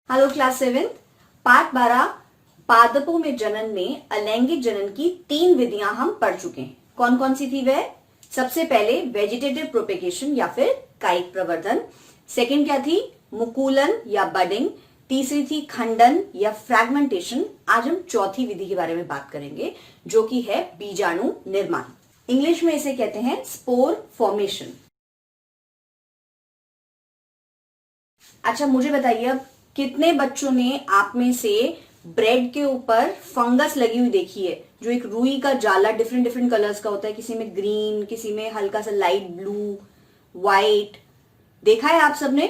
Hello class 7 पाठ 12 पादपों में जनन में अलैंगिक जनन की 3 विधियां हम पढ़ चुके हैं। कौन कौन सी थी वह? सबसे पहले वेजिटेटिव प्रोपेगेशन या फिर कायिक प्रवर्धन। सेकंड क्या थी? मुकुलन या बडिंग। तीसरी थी खंडन या फ्रैगमेंटेशन। आज हम चौथी विधि के बारे में बात करेंगे जो कि है बीजाणु निर्माण। इंग्लिश में इसे कहते हैं स्पोर फॉर्मेशन। अच्छा, मुझे बताइए अब कितने बच्चों ने आप में से ब्रेड के ऊपर फंगस लगी हुई देखी है? जो एक रुई का जाला डिफरेंट डिफरेंट कलर्स का होता है, किसी में ग्रीन, किसी में हल्का सा लाइट ब्लू, व्हाइट, देखा है आप सबने?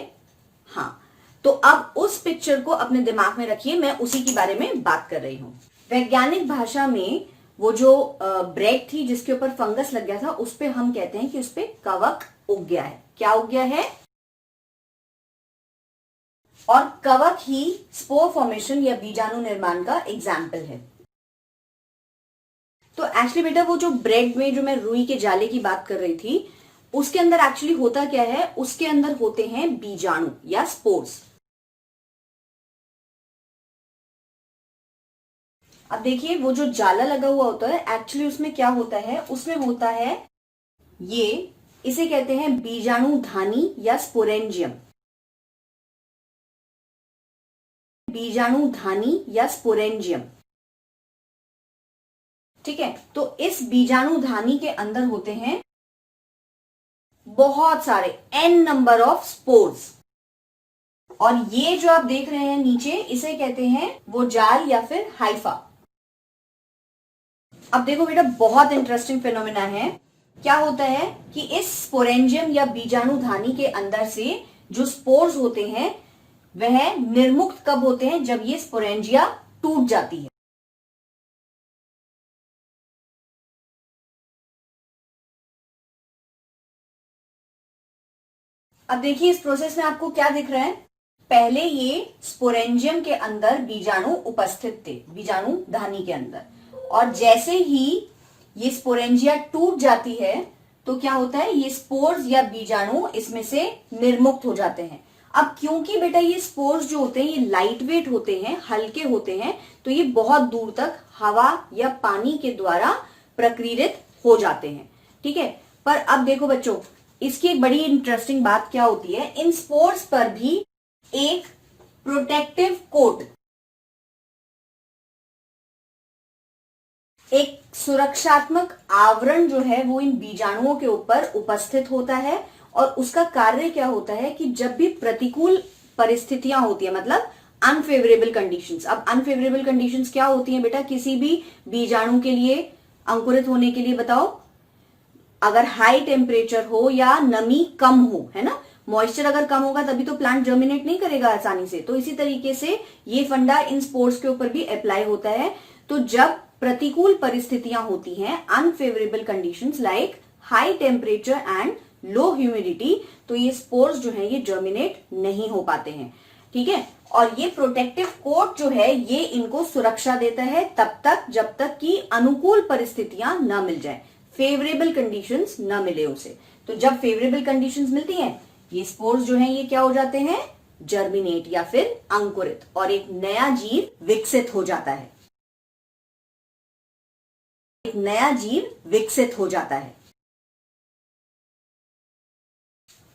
हाँ, तो अब उस पिक्चर को अपने दिमाग में रखिए, मैं उसी के बारे में बात कर रही हूं। वैज्ञानिक भाषा में वो जो ब्रेड थी जिसके ऊपर फंगस लग गया था, उस पे हम कहते हैं कि उस पे कवक उग गया है। क्या उग गया है? और कवक ही स्पोर फॉर्मेशन या बीजाणु निर्माण का एग्जाम्पल है। तो एक्चुअली बेटा वो जो ब्रेड में जो मैं रुई के जाले की बात कर रही थी, उसके अंदर एक्चुअली होता क्या है? उसके अंदर होते हैं बीजाणु या स्पोर्स। अब देखिए वो जो जाला लगा हुआ होता है, एक्चुअली उसमें क्या होता है? उसमें होता है इसे कहते हैं बीजाणु धानी या स्पोरेंजियम। बीजाणु धानी या स्पोरेंजियम, ठीक है। तो इस बीजाणु धानी के अंदर होते हैं बहुत सारे n नंबर ऑफ स्पोर्स, और ये जो आप देख रहे हैं नीचे, इसे कहते हैं वो जाल या फिर हाइफा। अब देखो बेटा, बहुत इंटरेस्टिंग फिनोमेना है। क्या होता है कि इस स्पोरेंजियम या बीजाणु धानी के अंदर से जो स्पोर्स होते हैं वह निर्मुक्त कब होते हैं? जब ये स्पोरेंजिया टूट जाती है। अब देखिए इस प्रोसेस में आपको क्या दिख रहा है? पहले ये स्पोरेंजियम के अंदर बीजाणु उपस्थित थे, बीजाणु धानी के अंदर, और जैसे ही ये स्पोरेंजिया टूट जाती है तो क्या होता है? ये स्पोर्स या बीजाणु इसमें से निर्मुक्त हो जाते हैं। अब क्योंकि बेटा ये स्पोर्स जो होते हैं ये लाइट वेट होते हैं, हल्के होते हैं, तो ये बहुत दूर तक हवा या पानी के द्वारा प्रकीर्णित हो जाते हैं, ठीक है। पर अब देखो बच्चों, इसकी एक बड़ी इंटरेस्टिंग बात क्या होती है? इन स्पोर्स पर भी एक प्रोटेक्टिव कोट, एक सुरक्षात्मक आवरण जो है वो इन बीजाणुओं के ऊपर उपस्थित होता है। और उसका कार्य क्या होता है कि जब भी प्रतिकूल परिस्थितियां होती है, मतलब अनफेवरेबल कंडीशंस। अब अनफेवरेबल कंडीशंस क्या होती हैं बेटा किसी भी बीजाणु के लिए अंकुरित होने के लिए? बताओ। अगर हाई टेम्परेचर हो या नमी कम हो, है ना, मॉइस्चर अगर कम होगा तभी तो प्लांट जर्मिनेट नहीं करेगा आसानी से। तो इसी तरीके से ये फंडा इन स्पोर्स के ऊपर भी अप्लाई होता है। तो जब प्रतिकूल परिस्थितियां होती हैं, unfavourable conditions like high temperature and low humidity, तो ये स्पोर्स जो है ये जर्मिनेट नहीं हो पाते हैं, ठीक है। और ये प्रोटेक्टिव कोट जो है ये इनको सुरक्षा देता है तब तक जब तक कि अनुकूल परिस्थितियां न मिल जाए, फेवरेबल कंडीशंस न मिले उसे। तो जब फेवरेबल कंडीशंस मिलती हैं, ये स्पोर्स जो है ये क्या हो जाते हैं? जर्मिनेट या फिर अंकुरित, और एक नया जीव विकसित हो जाता है। एक नया जीव विकसित हो जाता है।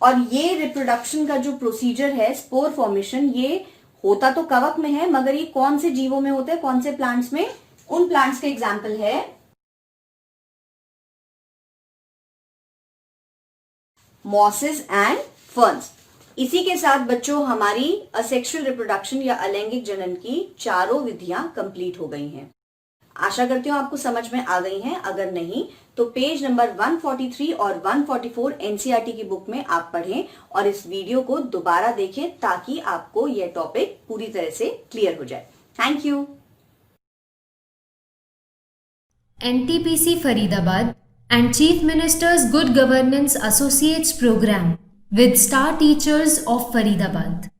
और ये रिप्रोडक्शन का जो प्रोसीजर है, स्पोर फॉर्मेशन, ये होता तो कवक में है, मगर ये कौन से जीवों में होता है? कौन से प्लांट्स में? उन प्लांट्स के एग्जाम्पल है मॉसेस एंड फर्न्स। इसी के साथ बच्चों हमारी असेक्सुअल रिप्रोडक्शन या अलैंगिक जनन की चारों विधियां कंप्लीट हो गई हैं। आशा करती हूँ आपको समझ में आ गई हैं। अगर नहीं तो पेज नंबर 143 और 144 एनसीईआरटी की बुक में आप पढ़ें और इस वीडियो को दोबारा देखें ताकि आपको यह टॉपिक पूरी तरह से क्लियर हो जाए। Thank you. NTPC Faridabad and Chief Minister's Good Governance Associates Program with star teachers of Faridabad.